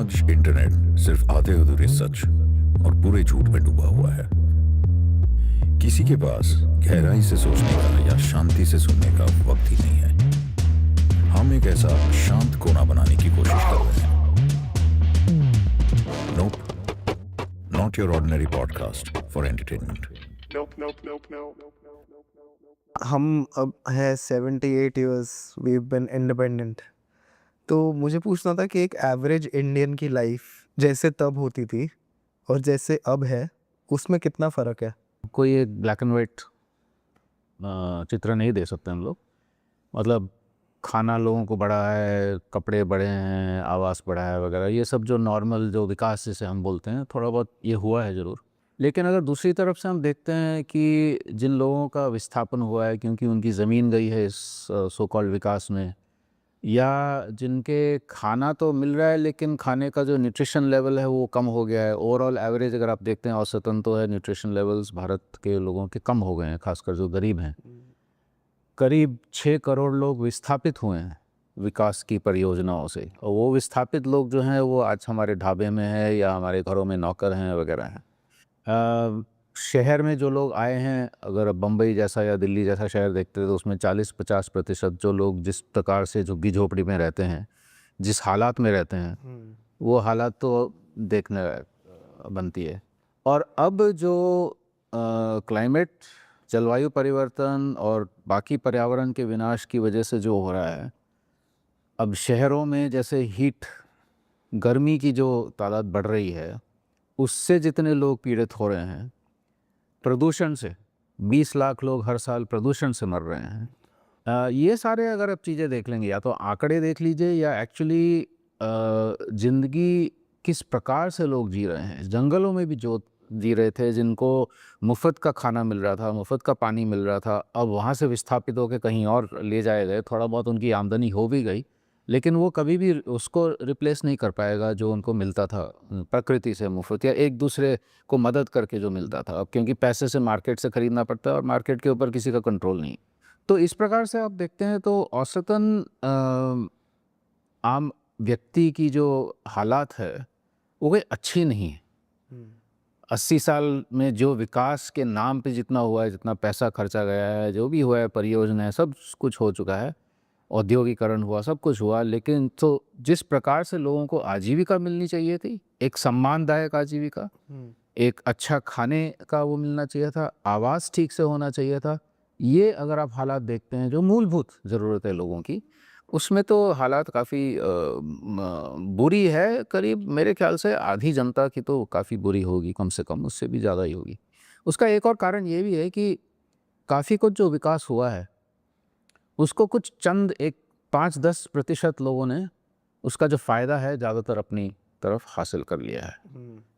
आज इंटरनेट सिर्फ आधे अधूरे सच और पूरे झूठ में डूबा हुआ है। किसी के पास गहराई से सोचने का या शांति से सुनने का वक्त ही नहीं है। हम एक ऐसा शांत कोना बनाने की कोशिश कर रहे हैं। Nope, not your ordinary podcast for entertainment. हम अब है 78 years वी बिन इंडिपेंडेंट। तो मुझे पूछना था कि एक एवरेज इंडियन की लाइफ जैसे तब होती थी और जैसे अब है उसमें कितना फ़र्क है? कोई एक ब्लैक एंड वाइट चित्र नहीं दे सकते हम लोग। मतलब खाना लोगों को बड़ा है, कपड़े बड़े हैं, आवास बड़ा है वगैरह, ये सब जो नॉर्मल जो विकास जिसे हम बोलते हैं, थोड़ा बहुत ये हुआ है ज़रूर। लेकिन अगर दूसरी तरफ से हम देखते हैं कि जिन लोगों का विस्थापन हुआ है क्योंकि उनकी ज़मीन गई है इस सो कॉल्ड विकास में, या जिनके खाना तो मिल रहा है लेकिन खाने का जो न्यूट्रिशन लेवल है वो कम हो गया है। ओवरऑल एवरेज अगर आप देखते हैं औसतन तो है न्यूट्रिशन लेवल्स भारत के लोगों के कम हो गए हैं, खासकर जो गरीब हैं। करीब 6 करोड़ लोग विस्थापित हुए हैं विकास की परियोजनाओं से, और वो विस्थापित लोग जो हैं वो आज हमारे ढाबे में हैं या हमारे घरों में नौकर हैं वगैरह हैं। शहर में जो लोग आए हैं, अगर अब बम्बई जैसा या दिल्ली जैसा शहर देखते हैं तो उसमें 40-50% जो लोग जिस प्रकार से झुग्गी झोपड़ी में रहते हैं, जिस हालात में रहते हैं, वो हालात तो देखने बनती है। और अब जो क्लाइमेट, जलवायु परिवर्तन और बाकी पर्यावरण के विनाश की वजह से जो हो रहा है, अब शहरों में जैसे हीट, गर्मी की जो तादाद बढ़ रही है, उससे जितने लोग पीड़ित हो रहे हैं प्रदूषण से, 20 लाख लोग हर साल प्रदूषण से मर रहे हैं। ये सारे अगर आप चीज़ें देख लेंगे, या तो आंकड़े देख लीजिए या एक्चुअली ज़िंदगी किस प्रकार से लोग जी रहे हैं। जंगलों में भी जो जी रहे थे, जिनको मुफ्त का खाना मिल रहा था, मुफ्त का पानी मिल रहा था, अब वहाँ से विस्थापित होकर कहीं और ले जाए गए। थोड़ा बहुत उनकी आमदनी हो भी गई, लेकिन वो कभी भी उसको रिप्लेस नहीं कर पाएगा जो उनको मिलता था प्रकृति से मुफ्त, या एक दूसरे को मदद करके जो मिलता था। अब क्योंकि पैसे से मार्केट से ख़रीदना पड़ता है और मार्केट के ऊपर किसी का कंट्रोल नहीं। तो इस प्रकार से आप देखते हैं तो औसतन आम व्यक्ति की जो हालात है वो कोई अच्छी नहीं है। 80 साल में जो विकास के नाम पे जितना हुआ है, जितना पैसा खर्चा गया है, जो भी हुआ है, परियोजनाएं, सब कुछ हो चुका है, औद्योगिकरण हुआ, सब कुछ हुआ, लेकिन तो जिस प्रकार से लोगों को आजीविका मिलनी चाहिए थी, एक सम्मानदायक आजीविका, एक अच्छा खाने का वो मिलना चाहिए था, आवास ठीक से होना चाहिए था, ये अगर आप हालात देखते हैं जो मूलभूत ज़रूरत है लोगों की, उसमें तो हालात काफ़ी बुरी है। करीब मेरे ख्याल से आधी जनता की तो काफ़ी बुरी होगी, कम से कम उससे भी ज़्यादा ही होगी। उसका एक और कारण ये भी है कि काफ़ी कुछ जो विकास हुआ है उसको कुछ चंद एक 5-10% लोगों ने उसका जो फ़ायदा है ज़्यादातर अपनी तरफ हासिल कर लिया है।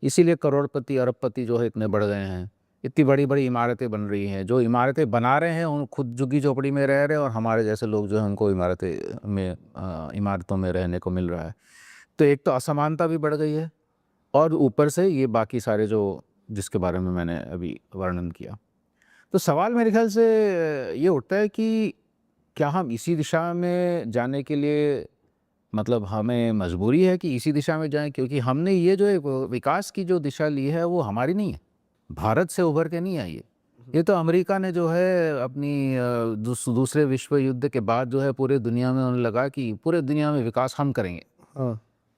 इसीलिए करोड़पति, अरबपति जो है इतने बढ़ गए हैं, इतनी बड़ी बड़ी इमारतें बन रही हैं। जो इमारतें बना रहे हैं उन खुद झुग्गी झोपड़ी में रह रहे हैं, और हमारे जैसे लोग जो हैं उनको इमारतों में रहने को मिल रहा है। तो एक तो असमानता भी बढ़ गई है, और ऊपर से ये बाकी सारे जो जिसके बारे में मैंने अभी वर्णन किया। तो सवाल मेरे ख्याल से ये उठता है कि क्या हम इसी दिशा में जाने के लिए, मतलब हमें मजबूरी है कि इसी दिशा में जाएं, क्योंकि हमने ये जो एक विकास की जो दिशा ली है वो हमारी नहीं है, भारत से उभर के नहीं आई है। ये तो अमेरिका ने जो है अपनी दूसरे विश्व युद्ध के बाद जो है पूरे दुनिया में उन्हें लगा कि पूरे दुनिया में विकास हम करेंगे।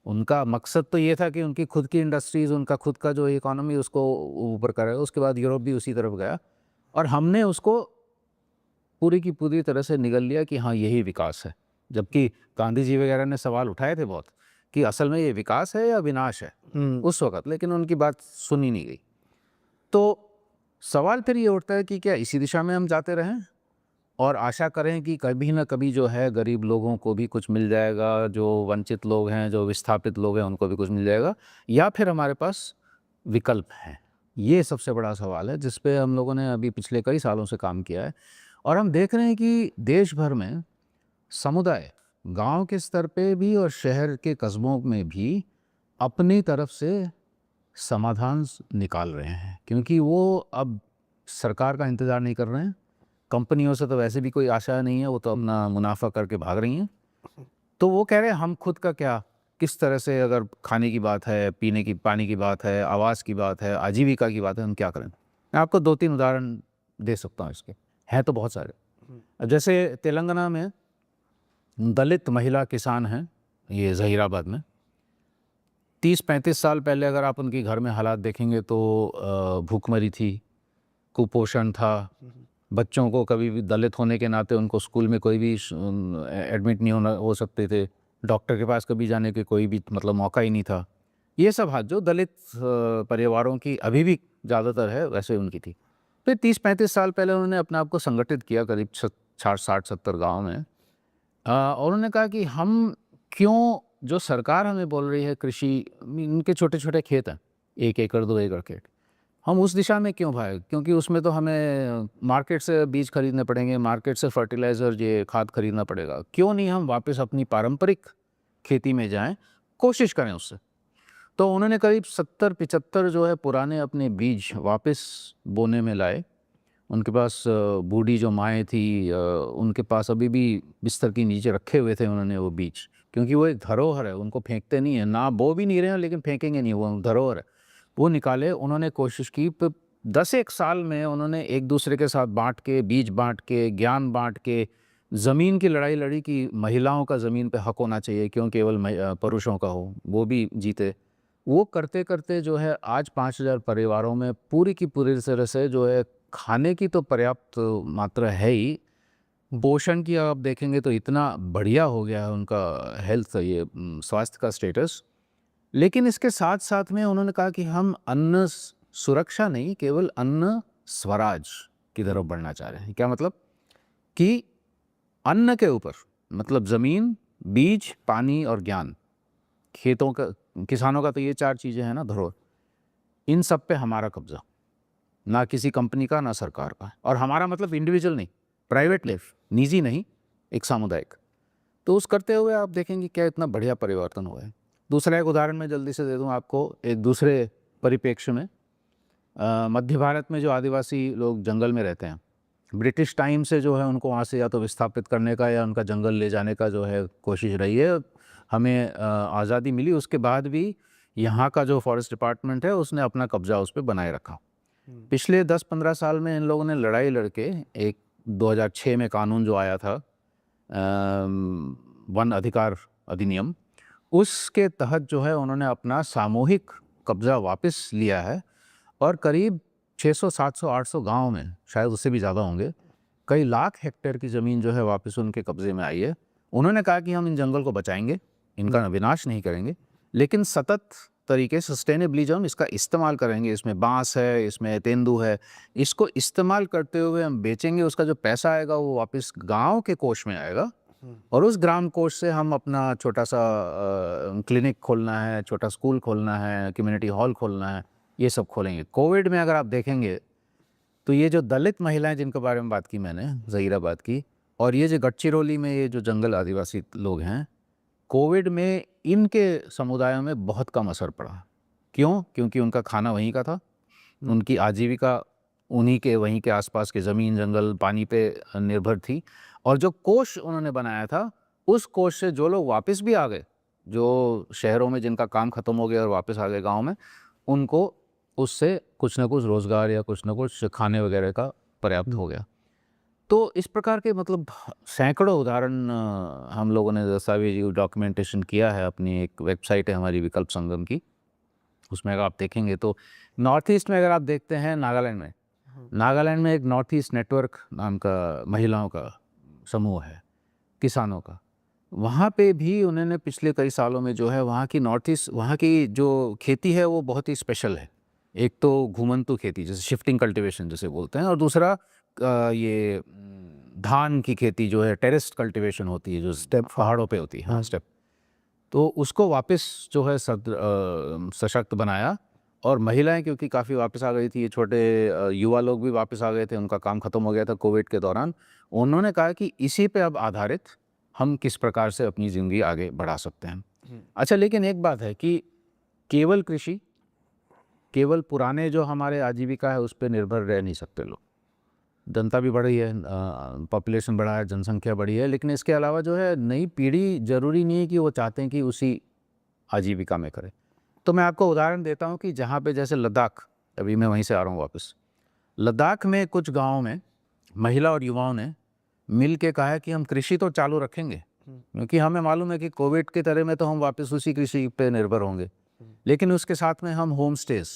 उनका मकसद तो ये था कि उनकी खुद की इंडस्ट्रीज़, उनका खुद का जो इकोनॉमी उसको ऊपर करे। उसके बाद यूरोप भी उसी तरफ गया, और हमने उसको पूरी की पूरी तरह से निगल लिया कि हाँ यही विकास है। जबकि गांधी जी वगैरह ने सवाल उठाए थे बहुत कि असल में ये विकास है या विनाश है उस वक़्त, लेकिन उनकी बात सुनी नहीं गई। तो सवाल फिर ये उठता है कि क्या इसी दिशा में हम जाते रहें और आशा करें कि कभी ना कभी जो है गरीब लोगों को भी कुछ मिल जाएगा, जो वंचित लोग हैं, जो विस्थापित लोग हैं, उनको भी कुछ मिल जाएगा, या फिर हमारे पास विकल्प हैं? ये सबसे बड़ा सवाल है जिस पे हम लोगों ने अभी पिछले कई सालों से काम किया है। और हम देख रहे हैं कि देश भर में समुदाय, गांव के स्तर पे भी और शहर के कस्बों में भी अपनी तरफ से समाधान निकाल रहे हैं, क्योंकि वो अब सरकार का इंतज़ार नहीं कर रहे हैं। कंपनियों से तो वैसे भी कोई आशा नहीं है, वो तो अपना मुनाफा करके भाग रही हैं। तो वो कह रहे हैं हम खुद का क्या किस तरह से, अगर खाने की बात है, पीने की पानी की बात है, आवास की बात है, आजीविका की बात है, हम क्या करें। मैं आपको 2-3 उदाहरण दे सकता हूँ इसके, हैं तो बहुत सारे। अब जैसे तेलंगाना में दलित महिला किसान हैं, ये ज़हीराबाद में। 30-35 साल पहले अगर आप उनके घर में हालात देखेंगे तो भूखमरी थी, कुपोषण था, बच्चों को कभी भी दलित होने के नाते उनको स्कूल में कोई भी एडमिट नहीं हो सकते थे, डॉक्टर के पास कभी जाने के कोई भी मतलब मौका ही नहीं था। ये सब हाल जो दलित परिवारों की अभी भी ज़्यादातर है, वैसे उनकी थी। फिर 30-35 साल पहले उन्होंने अपने आप को संगठित किया, करीब 60-70 गाँव में, और उन्होंने कहा कि हम क्यों, जो सरकार हमें बोल रही है कृषि, इनके छोटे छोटे खेत हैं, 1 एकड़ 2 एकड़ खेत, हम उस दिशा में क्यों भागे, क्योंकि उसमें तो हमें मार्केट से बीज खरीदने पड़ेंगे, मार्केट से फर्टिलाइज़र ये खाद खरीदना पड़ेगा, क्यों नहीं हम वापस अपनी पारंपरिक खेती में जाएं, कोशिश करें उससे। तो उन्होंने करीब 70-75 जो है पुराने अपने बीज वापस बोने में लाए। उनके पास बूढ़ी जो माएँ थी, उनके पास अभी भी बिस्तर के नीचे रखे हुए थे उन्होंने वो बीज, क्योंकि वो एक धरोहर है, उनको फेंकते नहीं हैं, ना बो भी नहीं रहे हैं लेकिन फेंकेंगे नहीं, वो धरोहर है। वो निकाले, उन्होंने कोशिश की, 10 साल में उन्होंने एक दूसरे के साथ बांट के, बीज बांट के, ज्ञान बांट के, ज़मीन की लड़ाई लड़ी कि महिलाओं का ज़मीन पे हक होना चाहिए, क्यों केवल पुरुषों का हो, वो भी जीते। वो करते करते जो है आज 5000 परिवारों में पूरी की पूरी तरह से जो है खाने की तो पर्याप्त मात्रा है ही, पोषण की आप देखेंगे तो इतना बढ़िया हो गया है उनका हेल्थ, ये स्वास्थ्य का स्टेटस। लेकिन इसके साथ साथ में उन्होंने कहा कि हम अन्न सुरक्षा नहीं, केवल अन्न स्वराज की तरफ बढ़ना चाह रहे हैं। क्या मतलब कि अन्न के ऊपर, मतलब ज़मीन, बीज, पानी और ज्ञान, खेतों का, किसानों का तो ये 4 चीज़ें हैं ना धरोहर, इन सब पे हमारा कब्जा, ना किसी कंपनी का, ना सरकार का। और हमारा मतलब इंडिविजुअल नहीं, प्राइवेट लाइफ, निजी नहीं, एक सामुदायिक। तो उस करते हुए आप देखेंगे क्या इतना बढ़िया परिवर्तन हुआ है। दूसरा एक उदाहरण मैं जल्दी से दे दूं आपको, एक दूसरे परिप्रेक्ष्य में। मध्य भारत में जो आदिवासी लोग जंगल में रहते हैं, ब्रिटिश टाइम से जो है उनको वहाँ से या तो विस्थापित करने का या उनका जंगल ले जाने का जो है कोशिश रही है। हमें आज़ादी मिली उसके बाद भी यहाँ का जो फॉरेस्ट डिपार्टमेंट है उसने अपना कब्जा उस पर बनाए रखा। पिछले 10-15 साल में इन लोगों ने लड़ाई लड़के एक 2006 में कानून जो आया था, वन अधिकार अधिनियम, उसके तहत जो है उन्होंने अपना सामूहिक कब्जा वापस लिया है, और करीब 600, 700, 800 गाँव में, शायद उससे भी ज़्यादा होंगे, कई लाख हेक्टेयर की ज़मीन जो है वापस उनके कब्जे में आई है। उन्होंने कहा कि हम इन जंगल को बचाएंगे, इनका विनाश नहीं करेंगे, लेकिन सतत तरीके सस्टेनेबली जो हम इसका इस्तेमाल करेंगे, इसमें बांस है, इसमें तेंदू है, इसको इस्तेमाल करते हुए हम बेचेंगे, उसका जो पैसा आएगा वो वापस गांव के कोष में आएगा, और उस ग्राम कोष से हम अपना छोटा सा क्लिनिक खोलना है, छोटा स्कूल खोलना है, कम्युनिटी हॉल खोलना है, ये सब खोलेंगे। कोविड में अगर आप देखेंगे तो ये जो दलित महिलाएं जिनके बारे में बात की मैंने, ज़हीराबाद की, और ये जो गढ़चिरौली में ये जो जंगल आदिवासी लोग हैं, कोविड में इनके समुदायों में बहुत कम असर पड़ा। क्यों? क्योंकि उनका खाना वहीं का था, उनकी आजीविका उन्हीं के, वहीं के आसपास के ज़मीन, जंगल, पानी पे निर्भर थी, और जो कोष उन्होंने बनाया था, उस कोष से जो लोग वापस भी आ गए, जो शहरों में जिनका काम ख़त्म हो गया और वापस आ गए गाँव में, उनको उससे कुछ ना कुछ रोज़गार या कुछ ना कुछ खाने वगैरह का पर्याप्त हो गया। तो इस प्रकार के मतलब सैकड़ों उदाहरण हम लोगों ने दस्तावेजी डॉक्यूमेंटेशन किया है, अपनी एक वेबसाइट है हमारी विकल्प संगम की, उसमें अगर आप देखेंगे तो नॉर्थ ईस्ट में अगर आप देखते हैं, नागालैंड में एक नॉर्थ ईस्ट नेटवर्क नाम का महिलाओं का समूह है, किसानों का। वहाँ पे भी उन्होंने पिछले कई सालों में जो है वहाँ की नॉर्थ ईस्ट, वहाँ की जो खेती है वो बहुत ही स्पेशल है। एक तो घुमंतु खेती, जैसे शिफ्टिंग कल्टीवेशन जिसे बोलते हैं, और दूसरा ये धान की खेती जो है टेरेस्ड कल्टीवेशन होती है, जो स्टेप पहाड़ों पे होती है, हाँ स्टेप, तो उसको वापस जो है सशक्त बनाया। और महिलाएं क्योंकि काफ़ी वापस आ गई थी, ये छोटे युवा लोग भी वापस आ गए थे, उनका काम ख़त्म हो गया था कोविड के दौरान, उन्होंने कहा कि इसी पे अब आधारित हम किस प्रकार से अपनी ज़िंदगी आगे बढ़ा सकते हैं। अच्छा, लेकिन एक बात है कि केवल कृषि, केवल पुराने जो हमारे आजीविका है उस पर निर्भर रह नहीं सकते लोग। जनता भी बढ़ी है, पॉपुलेशन बढ़ा है, जनसंख्या बढ़ी है, लेकिन इसके अलावा जो है नई पीढ़ी ज़रूरी नहीं है कि वो चाहते हैं कि उसी आजीविका में करे। तो मैं आपको उदाहरण देता हूँ कि जहाँ पे जैसे लद्दाख, अभी मैं वहीं से आ रहा हूँ वापस, लद्दाख में कुछ गाँव में महिला और युवाओं ने मिल के कहा है कि हम कृषि तो चालू रखेंगे, क्योंकि हमें मालूम है कि कोविड के तरह में तो हम वापस उसी कृषि पे निर्भर होंगे, लेकिन उसके साथ में हम होम स्टेज,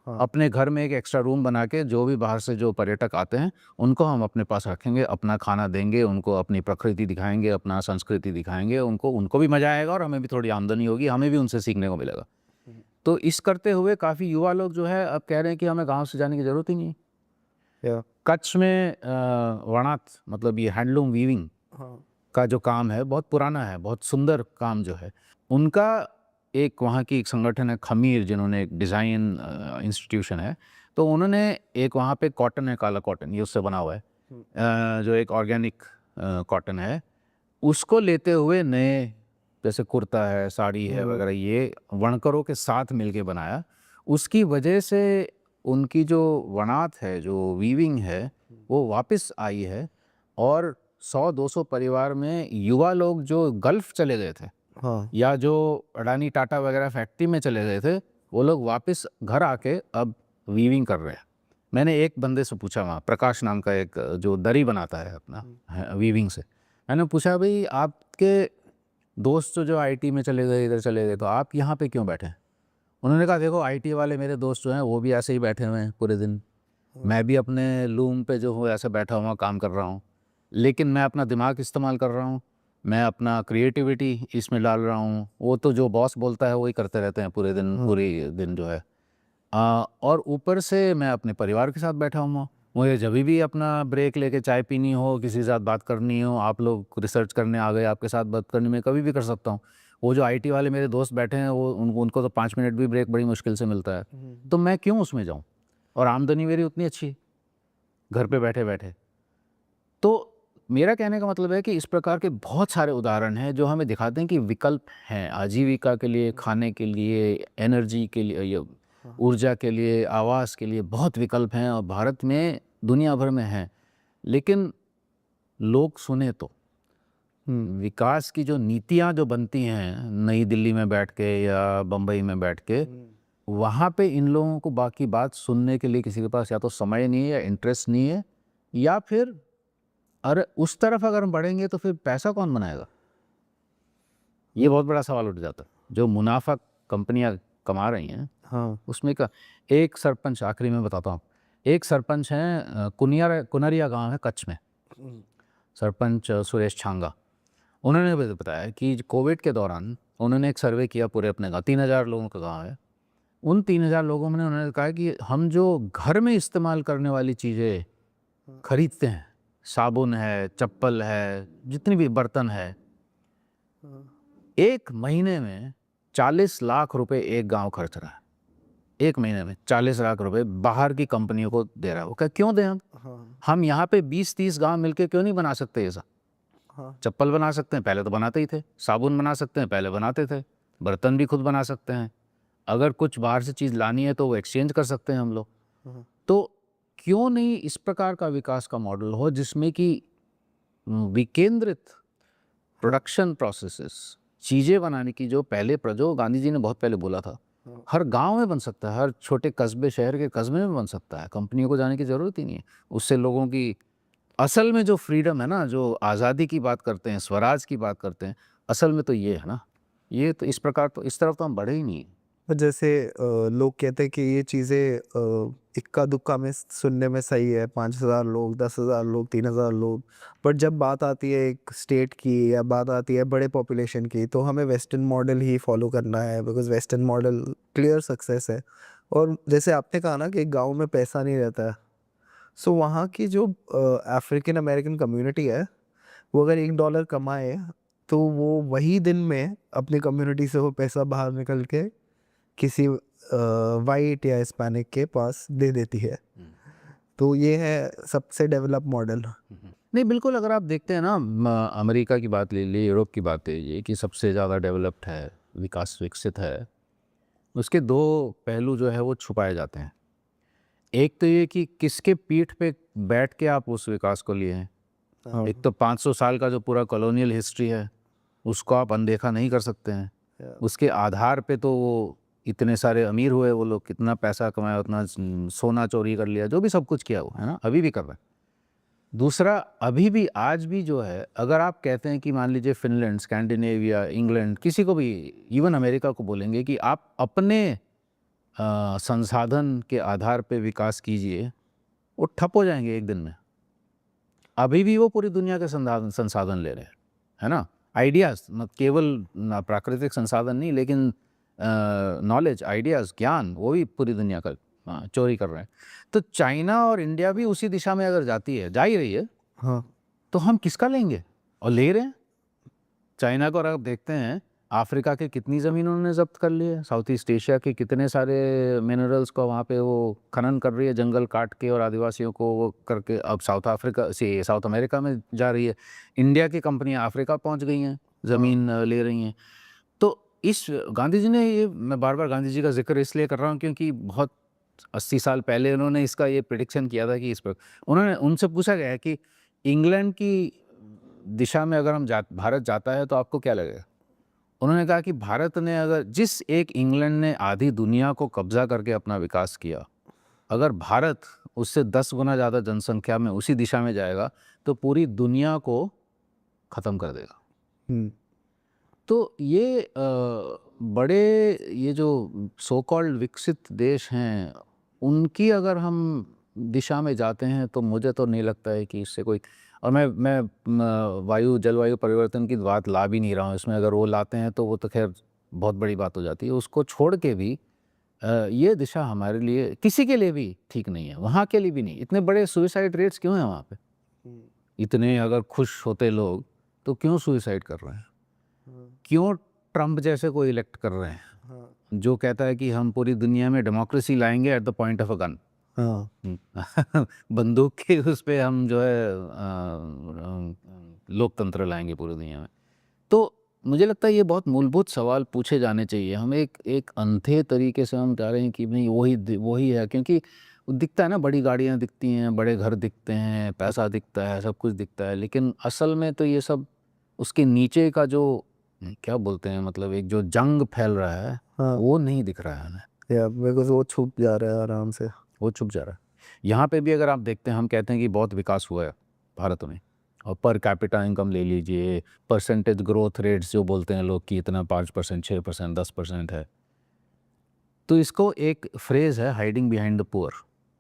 अपने घर में एक एक्स्ट्रा रूम बना के जो भी बाहर से जो पर्यटक आते हैं उनको हम अपने पास रखेंगे, अपना खाना देंगे, उनको अपनी प्रकृति दिखाएंगे, अपना संस्कृति दिखाएंगे, उनको भी मजा आएगा और हमें भी थोड़ी आमदनी होगी, हमें भी उनसे सीखने को मिलेगा। तो इस करते हुए काफ़ी युवा लोग जो है अब कह रहे हैं कि हमें गाँव से जाने की ज़रूरत ही नहीं है। कच्छ में वणात, मतलब ये हैंडलूम वीविंग का जो काम है बहुत पुराना है, बहुत सुंदर काम जो है उनका। एक वहाँ की एक संगठन है खमीर, जिन्होंने एक डिज़ाइन इंस्टीट्यूशन है, तो उन्होंने एक वहाँ पे कॉटन है, काला कॉटन, ये उससे बना हुआ है, जो एक ऑर्गेनिक कॉटन है, उसको लेते हुए नए जैसे कुर्ता है, साड़ी है वगैरह, ये वणकरों के साथ मिलके बनाया। उसकी वजह से उनकी जो वणात है, जो वीविंग है, वो वापस आई है और 100-200 परिवार में युवा लोग जो गल्फ चले गए थे, या जो अडानी टाटा वगैरह फैक्ट्री में चले गए थे, वो लोग वापस घर आके अब वीविंग कर रहे हैं। मैंने एक बंदे से पूछा, वहाँ प्रकाश नाम का एक जो दरी बनाता है अपना वीविंग से, मैंने पूछा भाई आपके दोस्त जो आईटी में चले गए, इधर चले गए, तो आप यहाँ पे क्यों बैठे हैं? उन्होंने कहा देखो आईटी वाले मेरे दोस्त जो हैं वो भी ऐसे ही बैठे हुए हैं पूरे दिन, मैं भी अपने लूम पे जो हूँ ऐसे बैठा हुआ काम कर रहा हूँ, लेकिन मैं अपना दिमाग इस्तेमाल कर रहा हूँ, मैं अपना क्रिएटिविटी इसमें डाल रहा हूँ। वो तो जो बॉस बोलता है वही करते रहते हैं पूरे दिन जो है, और ऊपर से मैं अपने परिवार के साथ बैठा हूँ। मुझे जब भी अपना ब्रेक लेके चाय पीनी हो, किसी के साथ बात करनी हो, आप लोग रिसर्च करने आ गए, आपके साथ बात करनी मैं कभी भी कर सकता हूँ। वो जो आईटी वाले मेरे दोस्त बैठे हैं, वो उनको तो 5 मिनट भी ब्रेक बड़ी मुश्किल से मिलता है, तो मैं क्यों उसमें जाऊँ? और आमदनी मेरी उतनी अच्छी है घर पे बैठे बैठे। तो मेरा कहने का मतलब है कि इस प्रकार के बहुत सारे उदाहरण हैं जो हमें दिखाते हैं कि विकल्प हैं आजीविका के लिए, खाने के लिए, एनर्जी के लिए, ऊर्जा के लिए, आवास के लिए, बहुत विकल्प हैं और भारत में दुनिया भर में हैं। लेकिन लोग सुने तो विकास की जो नीतियाँ जो बनती हैं नई दिल्ली में बैठ के या बम्बई में बैठ के, वहाँ पे इन लोगों को बाकी बात सुनने के लिए किसी के पास या तो समय नहीं है या इंटरेस्ट नहीं है, या फिर अरे उस तरफ अगर हम बढ़ेंगे तो फिर पैसा कौन बनाएगा? ये बहुत बड़ा सवाल उठ जाता है। जो मुनाफा कंपनियां कमा रही हैं, उसमें का एक सरपंच, आखिरी में बताता हूँ, एक सरपंच हैं कुनरिया गांव है कच्छ में, सरपंच सुरेश छांगा। उन्होंने बताया कि कोविड के दौरान उन्होंने एक सर्वे किया पूरे अपने गाँव, 3000 लोगों का गाँव है। उन 3000 लोगों में उन्होंने कहा कि हम जो घर में इस्तेमाल करने वाली चीज़ें खरीदते हैं, साबुन है, चप्पल है, जितनी भी बर्तन है, एक महीने में 40 लाख रुपए एक गांव खर्च रहा है। एक महीने में 40 लाख रुपए बाहर की कंपनियों को दे रहा है। वो क्या क्यों दें हम यहाँ पे 20-30 गांव मिलके क्यों नहीं बना सकते ऐसा? चप्पल बना सकते हैं, पहले तो बनाते ही थे। साबुन बना सकते हैं, पहले बनाते थे। बर्तन भी खुद बना सकते हैं। अगर कुछ बाहर से चीज़ लानी है तो वो एक्सचेंज कर सकते हैं हम लोग। तो क्यों नहीं इस प्रकार का विकास का मॉडल हो जिसमें कि विकेंद्रित प्रोडक्शन प्रोसेसेस, चीज़ें बनाने की जो गांधी जी ने बहुत पहले बोला था, हर गांव में बन सकता है, हर छोटे कस्बे, शहर के कस्बे में बन सकता है। कंपनियों को जाने की ज़रूरत ही नहीं है। उससे लोगों की असल में जो फ्रीडम है ना, जो आज़ादी की बात करते हैं, स्वराज की बात करते हैं, असल में तो ये है ना। ये तो इस प्रकार तो इस तरफ तो हम बढ़े ही नहीं। जैसे लोग कहते हैं कि ये चीज़ें इक्का दुक्का में सुनने में सही है, 5000 लोग, 10,000 लोग, 3000 लोग, बट जब बात आती है एक स्टेट की या बात आती है बड़े पॉपुलेशन की, तो हमें वेस्टर्न मॉडल ही फॉलो करना है, because western model clear success है। और जैसे आपने कहा ना कि गांव में पैसा नहीं रहता है, सो वहाँ की जो अफ्रीकन अमेरिकन कम्युनिटी है, वो अगर $1 कमाए तो वो वही दिन में अपनी कम्युनिटी से वो पैसा बाहर निकल के किसी वाइट या हिस्पैनिक के पास दे देती है। तो ये है सबसे डेवलप मॉडल। नहीं, बिल्कुल। अगर आप देखते हैं ना, अमेरिका की बात ले ली, यूरोप की बात ले लीजिए कि सबसे ज़्यादा डेवलप्ड है, विकसित है, उसके 2 पहलू जो है वो छुपाए जाते हैं। एक तो ये कि किसके पीठ पे बैठ के आप उस विकास को लिए हैं। एक तो 500 साल का जो पूरा कॉलोनियल हिस्ट्री है उसको आप अनदेखा नहीं कर सकते हैं। उसके आधार पे तो वो इतने सारे अमीर हुए वो लोग, कितना पैसा कमाया, उतना सोना चोरी कर लिया, जो भी सब कुछ किया वो, है ना, अभी भी कर रहे हैं। दूसरा, अभी भी आज भी जो है, अगर आप कहते हैं कि मान लीजिए फिनलैंड, स्कैंडिनेविया, इंग्लैंड, किसी को भी, इवन अमेरिका को बोलेंगे कि आप अपने संसाधन के आधार पे विकास कीजिए, वो ठप हो जाएंगे एक दिन में। अभी भी वो पूरी दुनिया के संसाधन ले रहे हैं, है ना, आइडियाज़, न केवल प्राकृतिक संसाधन नहीं, लेकिन नॉलेज, आइडियाज़, ज्ञान, वो भी पूरी दुनिया का चोरी कर रहे हैं। तो चाइना और इंडिया भी उसी दिशा में अगर जाती है, जा ही रही है, हाँ तो हम किसका लेंगे? और ले रहे हैं। चाइना को अगर आप देखते हैं, अफ्रीका के कितनी ज़मीन उन्होंने जब्त कर ली है, साउथ ईस्ट एशिया के कितने सारे मिनरल्स को वहाँ पे वो खनन कर रही है, जंगल काट के और आदिवासियों को वो करके, अब साउथ अमेरिका में जा रही है। इंडिया की कंपनियाँ अफ्रीका पहुँच गई हैं, ज़मीन ले रही हैं। तो इस गांधी जी ने, ये मैं बार बार गांधी जी का जिक्र इसलिए कर रहा हूँ क्योंकि बहुत 80 साल पहले उन्होंने इसका ये प्रिडिक्शन किया था कि इस पर उन्होंने, उनसे पूछा गया है कि इंग्लैंड की दिशा में अगर भारत जाता है तो आपको क्या लगेगा? उन्होंने कहा कि भारत ने, अगर जिस एक इंग्लैंड ने आधी दुनिया को कब्जा करके अपना विकास किया, अगर भारत उससे 10 गुना ज़्यादा जनसंख्या में उसी दिशा में जाएगा तो पूरी दुनिया को ख़त्म कर देगा। तो ये बड़े, ये जो सो कॉल्ड विकसित देश हैं, उनकी अगर हम दिशा में जाते हैं तो मुझे तो नहीं लगता है कि इससे कोई, और मैं जलवायु परिवर्तन की बात ला भी नहीं रहा हूँ इसमें। अगर वो लाते हैं तो वो तो खैर बहुत बड़ी बात हो जाती है। उसको छोड़ के भी ये दिशा हमारे लिए, किसी के लिए भी ठीक नहीं है, वहाँ के लिए भी नहीं। इतने बड़े सुइसाइड रेट्स क्यों हैं वहाँ पे? इतने अगर खुश होते लोग तो क्यों सुइसाइड कर रहे हैं? क्यों ट्रम्प जैसे को इलेक्ट कर रहे हैं, जो कहता है कि हम पूरी दुनिया में डेमोक्रेसी लाएंगे at the point of a gun. बंदूक के उस पे हम जो है लोकतंत्र लाएंगे पूरी दुनिया में। तो मुझे लगता है ये बहुत मूलभूत सवाल पूछे जाने चाहिए। हम एक अंधे तरीके से हम जा रहे हैं कि नहीं वही है, क्योंकि दिखता है ना, बड़ी गाड़ियाँ दिखती हैं, बड़े घर दिखते हैं, पैसा दिखता है, सब कुछ दिखता है, लेकिन असल में तो ये सब उसके नीचे का जो क्या बोलते हैं, मतलब एक जो जंग फैल रहा है, वो नहीं दिख रहा है हमें। बिकॉज वो छुप जा रहा है आराम से, वो छुप जा रहा है। यहाँ पे भी अगर आप देखते हैं, हम कहते हैं कि बहुत विकास हुआ है भारत में, और पर कैपिटा इनकम ले लीजिए, परसेंटेज ग्रोथ रेट्स जो बोलते हैं लोग कि इतना 5%, 6%, 10% है, तो इसको एक फ्रेज़ है, हाइडिंग बिहाइंड द पुअर।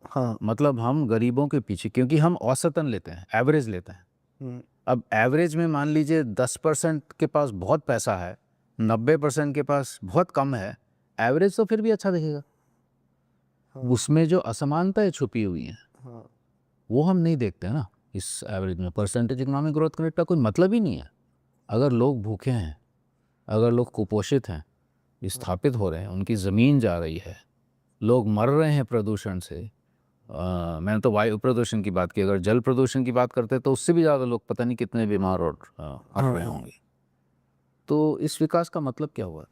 हाँ, मतलब हम गरीबों के पीछे, क्योंकि हम औसतन लेते हैं, एवरेज लेते हैं। अब एवरेज में मान लीजिए 10% के पास बहुत पैसा है, 90% के पास बहुत कम है, एवरेज तो फिर भी अच्छा दिखेगा। उसमें जो असमानताएं छुपी हुई हैं, वो हम नहीं देखते ना इस एवरेज में। परसेंटेज इकोनॉमिक ग्रोथ रेट का कोई मतलब ही नहीं है। अगर लोग भूखे हैं, अगर लोग कुपोषित हैं, विस्थापित हो रहे हैं, उनकी ज़मीन जा रही है, लोग मर रहे हैं प्रदूषण से, मैंने तो वायु प्रदूषण की बात की, अगर जल प्रदूषण की बात करते तो उससे भी ज़्यादा लोग पता नहीं कितने बीमार और मर रहे होंगे। तो इस विकास का मतलब क्या हुआ?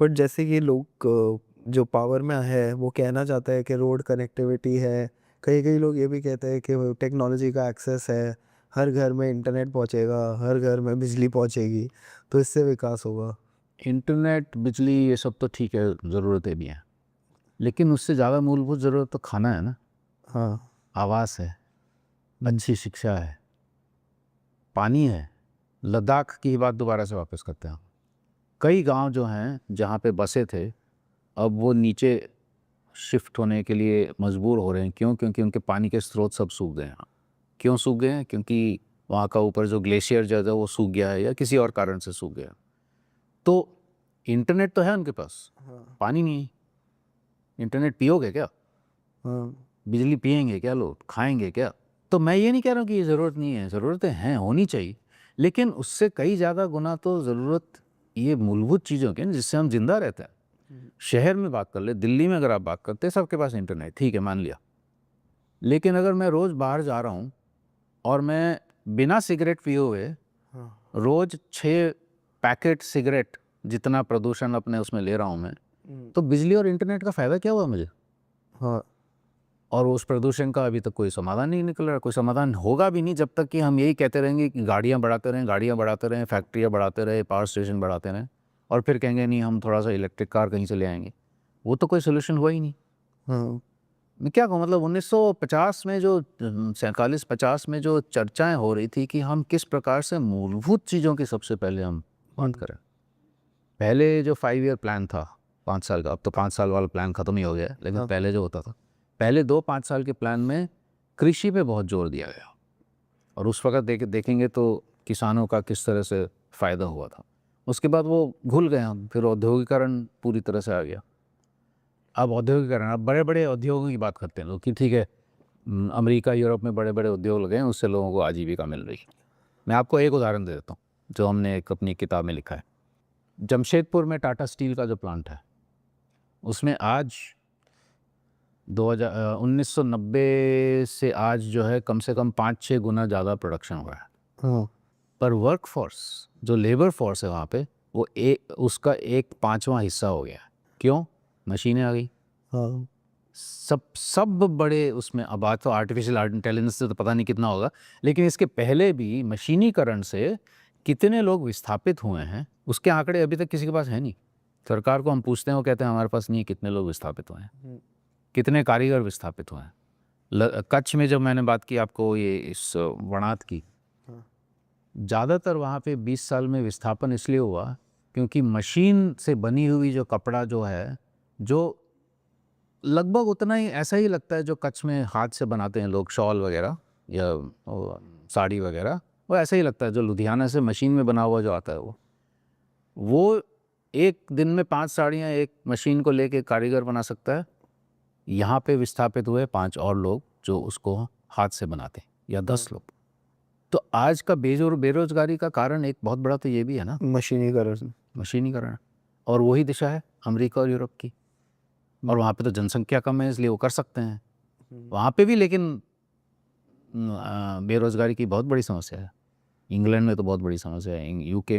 बट जैसे कि लोग जो पावर में है वो कहना चाहता है कि रोड कनेक्टिविटी है, कई लोग ये भी कहते हैं कि टेक्नोलॉजी का एक्सेस है, हर घर में इंटरनेट पहुंचेगा, हर घर में बिजली पहुंचेगी, तो इससे विकास होगा। इंटरनेट, बिजली, ये सब तो ठीक है, ज़रूरतें भी हैं, लेकिन उससे ज़्यादा मूलभूत ज़रूरत तो खाना है ना। हाँ, आवास है, अच्छी शिक्षा है, पानी है। लद्दाख की बात दोबारा से वापस करते हैं। कई गांव जो हैं जहाँ पे बसे थे, अब वो नीचे शिफ्ट होने के लिए मजबूर हो रहे हैं। क्यों? क्योंकि उनके पानी के स्रोत सब सूख गए हैं। क्यों सूख गए हैं? क्योंकि वहाँ का ऊपर जो ग्लेशियर जो है वो सूख गया है, या किसी और कारण से सूख गया। तो इंटरनेट तो है उनके पास, पानी नहीं है। इंटरनेट पियोगे क्या? बिजली पिएंगे क्या? लोग खाएंगे क्या? तो मैं ये नहीं कह रहा हूँ कि ये ज़रूरत नहीं है, ज़रूरतें हैं, होनी चाहिए, लेकिन उससे कई ज़्यादा गुना तो ज़रूरत ये मूलभूत चीज़ों की, जिससे हम जिंदा रहते हैं। शहर में बात कर ले, दिल्ली में अगर आप बात करते हैं, सबके पास इंटरनेट, ठीक है, मान लिया, लेकिन अगर मैं रोज़ बाहर जा रहा हूँ और मैं बिना सिगरेट पिए हुए रोज़ 6 पैकेट सिगरेट जितना प्रदूषण अपने उसमें ले रहा हूँ मैं, तो बिजली और इंटरनेट का फ़ायदा क्या हुआ मुझे? हाँ, और उस प्रदूषण का अभी तक कोई समाधान नहीं निकल रहा। कोई समाधान होगा भी नहीं जब तक कि हम यही कहते रहेंगे कि गाड़ियाँ बढ़ाते रहें, फैक्ट्रियाँ बढ़ाते रहें, पावर स्टेशन बढ़ाते रहें। और फिर कहेंगे नहीं हम थोड़ा सा इलेक्ट्रिक कार कहीं से ले आएंगे। वो तो कोई सोल्यूशन हुआ ही नहीं। हाँ मैं क्या कहूँ, मतलब 1950 में जो 47-50 में जो चर्चाएं हो रही थी कि हम किस प्रकार से मूलभूत चीज़ों की सबसे पहले हम बात करें। पहले जो 5 ईयर प्लान था 5 साल का, अब तो 5 साल वाला प्लान ख़त्म ही हो गया है, लेकिन पहले जो होता था, पहले 2-5 साल के प्लान में कृषि पे बहुत जोर दिया गया और उस वक्त देखेंगे तो किसानों का किस तरह से फ़ायदा हुआ था। उसके बाद वो भूल गए हम, फिर औद्योगिकरण पूरी तरह से आ गया। अब औद्योगिकरण, अब बड़े बड़े उद्योगों की बात करते हैं लोग कि ठीक है अमेरिका यूरोप में बड़े बड़े उद्योग लगे हैं, उससे लोगों को आजीविका मिल रही है। मैं आपको एक उदाहरण दे देता हूँ जो हमने एक अपनी किताब में लिखा है। जमशेदपुर में टाटा स्टील का जो प्लांट है उसमें आज 1990 से आज जो है कम से कम 5-6 गुना ज़्यादा प्रोडक्शन हुआ है। हाँ पर वर्क फोर्स जो लेबर फोर्स है वहाँ पे वो उसका 1/5वां हिस्सा हो गया। क्यों? मशीनें आ गई। हाँ सब बड़े उसमें, अब आज तो आर्टिफिशियल इंटेलिजेंस से तो पता नहीं कितना होगा, लेकिन इसके पहले भी मशीनीकरण से कितने लोग विस्थापित हुए हैं उसके आंकड़े अभी तक किसी के पास है नहीं। सरकार को हम पूछते हैं, वो कहते हैं हमारे पास नहीं है कितने लोग विस्थापित हुए हैं, कितने कारीगर विस्थापित हुए हैं। कच्छ में जब मैंने बात की आपको ये इस वनात की, ज़्यादातर वहाँ पे 20 साल में विस्थापन इसलिए हुआ क्योंकि मशीन से बनी हुई जो कपड़ा जो है, जो लगभग उतना ही ऐसा ही लगता है जो कच्छ में हाथ से बनाते हैं लोग, शॉल वगैरह या साड़ी वगैरह, वो ऐसा ही लगता है जो लुधियाना से मशीन में बना हुआ जो आता है वो एक दिन में 5 साड़ियाँ एक मशीन को लेके कारीगर बना सकता है। यहाँ पे विस्थापित हुए 5 और लोग जो उसको हाथ से बनाते हैं, या 10 लोग। तो आज का बेरोजगारी का कारण एक बहुत बड़ा तो ये भी है ना, मशीनीकरण। और वही दिशा है अमेरिका और यूरोप की। और वहाँ पे तो जनसंख्या कम है इसलिए वो कर सकते हैं वहाँ पे भी, लेकिन बेरोजगारी की बहुत बड़ी समस्या है। इंग्लैंड में तो बहुत बड़ी समस्या है,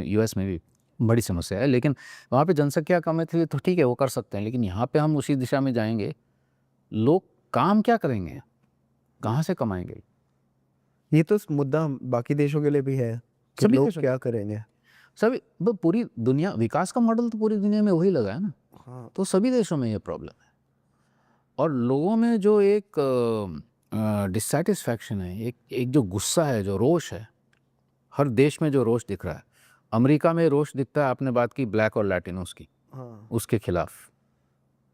यूएस में भी बड़ी समस्या है, लेकिन वहाँ पे जनसंख्या कम है तो ठीक है वो कर सकते हैं। लेकिन यहाँ पे हम उसी दिशा में जाएंगे, लोग काम क्या करेंगे, कहाँ से कमाएंगे? ये तो मुद्दा बाकी देशों के लिए भी है कि सभी लोग देशों क्या करेंगे। सभी पूरी दुनिया, विकास का मॉडल तो पूरी दुनिया में वही लगा है ना। हाँ तो सभी देशों में ये प्रॉब्लम है और लोगों में जो एक डिससेटिस्फैक्शन है, एक जो गुस्सा है, जो रोष है, हर देश में जो रोष दिख रहा है। अमेरिका में रोष दिखता है, आपने बात की ब्लैक और लैटिनोस की, हाँ उसके खिलाफ।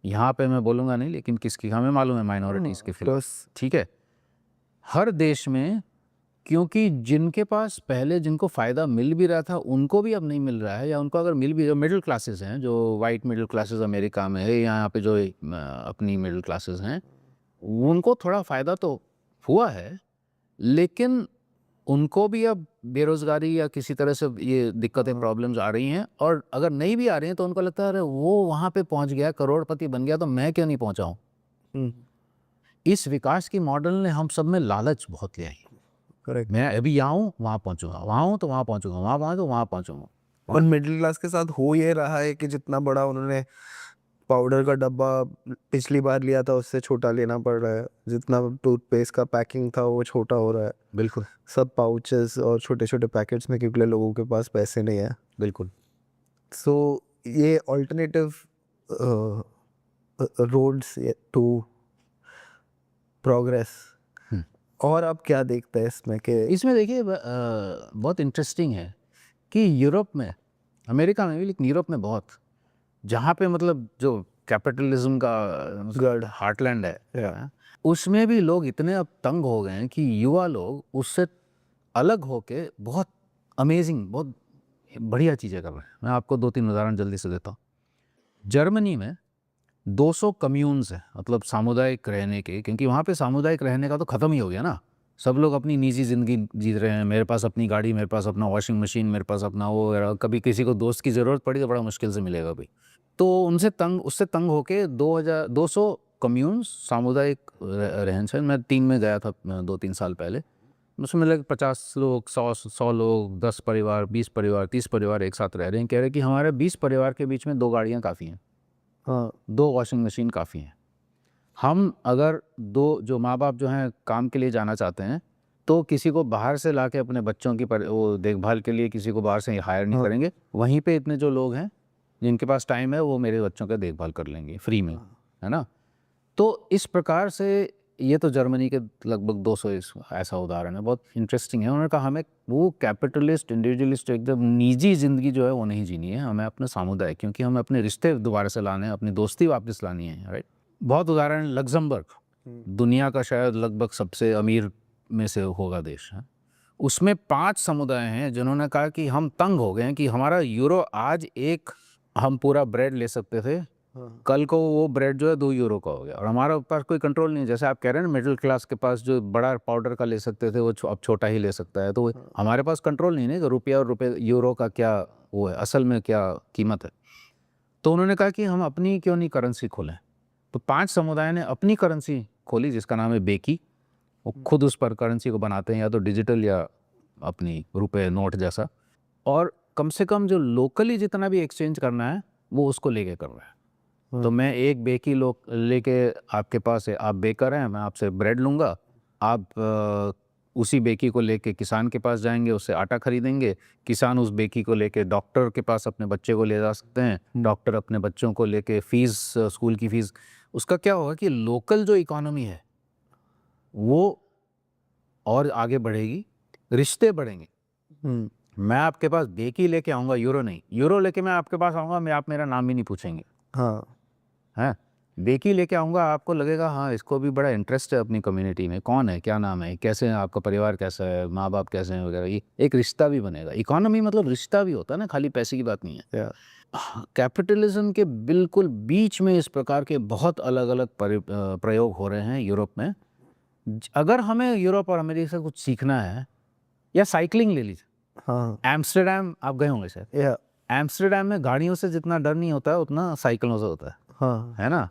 यहाँ पे मैं बोलूँगा नहीं, लेकिन किसकी हमें मालूम है, माइनॉरिटीज़ के खिलाफ। ठीक है, हर देश में, क्योंकि जिनके पास पहले जिनको फ़ायदा मिल भी रहा था उनको भी अब नहीं मिल रहा है, या उनको अगर मिल भी, जो मिडिल क्लासेस हैं, जो वाइट मिडिल क्लासेस अमेरिका में है, यहाँ पे जो अपनी मिडिल क्लासेस हैं, उनको थोड़ा फ़ायदा तो हुआ है, लेकिन उनको भी अब बेरोज़गारी या किसी तरह से ये दिक्कतें, प्रॉब्लम्स आ रही हैं। और अगर नहीं भी आ रही हैं तो उनको लगता है अरे वो वहाँ पे पहुँच गया, करोड़पति बन गया, तो मैं क्यों नहीं पहुँचा हूँ। इस विकास की मॉडल ने हम सब में लालच बहुत ले आई। करेक्ट। मैं अभी यहाँ हूँ वहाँ पहुँचूंगा, वहाँ हूँ तो वहाँ पहुँचूंगा, वहाँ पहुँच तो वहाँ पहुँचूंगा। और मिडिल क्लास के साथ हो ये रहा है कि जितना बड़ा उन्होंने पाउडर का डब्बा पिछली बार लिया था उससे छोटा लेना पड़ रहा है, जितना टूथपेस्ट का पैकिंग था वो छोटा हो रहा है। बिल्कुल सब पाउचेस और छोटे छोटे पैकेट्स में, क्योंकि लोगों के पास पैसे नहीं है। बिल्कुल। सो ये ऑल्टरनेटिव रोड्स टू प्रोग्रेस। और आप क्या देखते हैं इसमें कि इसमें देखिए बहुत इंटरेस्टिंग है कि यूरोप में, अमेरिका में भी, लेकिन यूरोप में बहुत, जहाँ पे मतलब जो कैपिटलिज्म का गढ़ हार्टलैंड है, उसमें भी लोग इतने अब तंग हो गए हैं कि युवा लोग उससे अलग होके बहुत अमेजिंग, बहुत बढ़िया चीज़ें कर रहे हैं। मैं आपको 2-3 उदाहरण जल्दी से देता हूँ। जर्मनी में 200 कम्यून्स हैं, मतलब सामुदायिक रहने के, क्योंकि वहाँ पे सामुदायिक रहने का तो ख़त्म ही हो गया ना। सब लोग अपनी निजी ज़िंदगी जी रहे हैं, मेरे पास अपनी गाड़ी, मेरे पास अपना वॉशिंग मशीन, मेरे पास अपना वो, कभी किसी को दोस्त की ज़रूरत पड़ी तो बड़ा मुश्किल से मिलेगा भाई। तो उससे तंग होके 200 कम्यून्स, सामुदायिक रहन सहन, मैं 3 में गया था 2-3 साल पहले, उसमें लगे 50 लोग, 100 लोग, 10 परिवार, 20 परिवार, 30 परिवार एक साथ रह रहे हैं। कह रहे हैं कि हमारे 20 परिवार के बीच में 2 गाड़ियाँ काफ़ी हैं, हाँ 2 वॉशिंग मशीन काफ़ी हैं। हम अगर 2 जो माँ बाप जो हैं काम के लिए जाना चाहते हैं तो किसी को बाहर से लाके अपने बच्चों की वो देखभाल के लिए किसी को बाहर से हायर नहीं करेंगे। वहीं पे इतने जो लोग हैं जिनके पास टाइम है वो मेरे बच्चों का देखभाल कर लेंगे फ्री में, है ना। तो इस प्रकार से ये तो जर्मनी के लगभग 200 ऐसा उदाहरण है, बहुत इंटरेस्टिंग है। उन्होंने कहा हमें वो कैपिटलिस्ट इंडिविजुअलिस्ट एकदम निजी ज़िंदगी जो है वो नहीं जीनी है, हमें अपने सामुदायिक, क्योंकि हमें अपने रिश्ते दोबारा से लाने हैं, अपनी दोस्ती वापस लानी है, राइट। बहुत उदाहरण, लग्जमबर्ग दुनिया का शायद लगभग सबसे अमीर में से होगा देश है, उसमें 5 समुदाय हैं जिन्होंने कहा कि हम तंग हो गए हैं कि हमारा यूरो आज एक हम पूरा ब्रेड ले सकते थे, कल को वो ब्रेड जो है 2 यूरो का हो गया और हमारा पास कोई कंट्रोल नहीं है। जैसे आप कह रहे हैं ना, मिडिल क्लास के पास जो बड़ा पाउडर का ले सकते थे वो अब छोटा ही ले सकता है, तो हमारे पास कंट्रोल नहीं है कि रुपया और यूरो का क्या वो है, असल में क्या कीमत है। तो उन्होंने कहा कि हम अपनी क्यों नहीं करेंसी खोलें। तो 5 समुदाय ने अपनी करेंसी खोली जिसका नाम है बेकी। वो खुद उस पर करेंसी को बनाते हैं, या तो डिजिटल या अपनी रुपए नोट जैसा, और कम से कम जो लोकली जितना भी एक्सचेंज करना है वो उसको लेके कर रहा है। तो मैं एक बेकी लेके आपके पास है, आप बेकर हैं, मैं आपसे ब्रेड लूँगा, आप उसी बेकी को लेके किसान के पास जाएंगे, उससे आटा खरीदेंगे, किसान उस बेकी को लेके डॉक्टर के पास अपने बच्चे को ले जा सकते हैं, डॉक्टर अपने बच्चों को लेके फीस, स्कूल की फीस। उसका क्या होगा कि लोकल जो इकोनॉमी है वो और आगे बढ़ेगी, रिश्ते बढ़ेंगे। मैं आपके पास बेकी लेके आऊँगा, यूरो नहीं, यूरो लेके मैं आपके पास आऊँगा, आप मेरा नाम भी नहीं पूछेंगे, हाँ, हैं। बेकी लेके आऊँगा, आपको लगेगा हाँ इसको भी बड़ा इंटरेस्ट है अपनी कम्युनिटी में, कौन है, क्या नाम है, कैसे हैं, आपका परिवार कैसा है, माँ बाप कैसे हैं वगैरह, ये एक रिश्ता भी बनेगा। इकोनॉमी मतलब रिश्ता भी होता है ना, खाली पैसे की बात नहीं है। कैपिटलिज्म के बिल्कुल बीच में इस प्रकार के बहुत अलग अलग प्रयोग हो रहे हैं यूरोप में। अगर हमें यूरोप और अमेरिका से कुछ सीखना है, या साइकिलिंग ले लीजिए, हाँ, एम्स्टर्डम आप गए होंगे शायद, या एम्स्टर्डम में गाड़ियों से जितना डर नहीं होता है उतना साइकिलों से होता है, हाँ, है ना।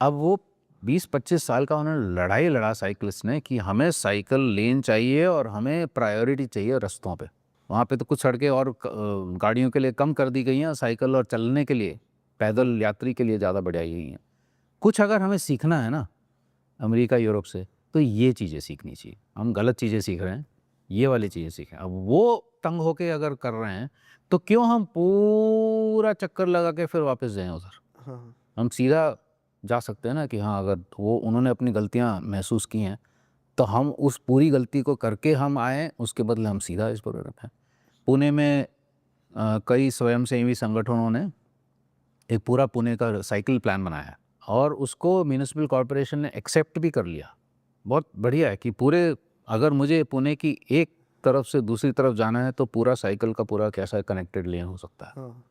अब वो 20-25 साल का उन्होंने लड़ाई लड़ा साइकिलिस्ट ने कि हमें साइकिल लेन चाहिए और हमें प्रायोरिटी चाहिए रास्तों पे। वहाँ पे तो कुछ सड़कें और गाड़ियों के लिए कम कर दी गई हैं, साइकिल और चलने के लिए, पैदल यात्री के लिए ज़्यादा बढ़ाई गई हैं। कुछ अगर हमें सीखना है ना अमेरिका यूरोप से, तो ये चीज़ें सीखनी चाहिए। हम गलत चीज़ें सीख रहे हैं, ये वाली चीज़ें सीखें। अब वो तंग होके अगर कर रहे हैं तो क्यों हम पूरा चक्कर लगा के फिर वापस जाएं उधर। हाँ, हम सीधा जा सकते हैं ना कि हाँ, अगर वो उन्होंने अपनी गलतियां महसूस की हैं तो हम उस पूरी गलती को करके हम आए, उसके बदले हम सीधा इस पर रखें। पुणे में कई स्वयंसेवी संगठनों ने एक पूरा पुणे का साइकिल प्लान बनाया है और उसको म्यूनिसिपल कॉरपोरेशन ने एक्सेप्ट भी कर लिया। बहुत बढ़िया है कि पूरे, अगर मुझे पुणे की एक तरफ से दूसरी तरफ जाना है तो पूरा साइकिल का पूरा कैसा कनेक्टेड लेन हो सकता है। हाँ,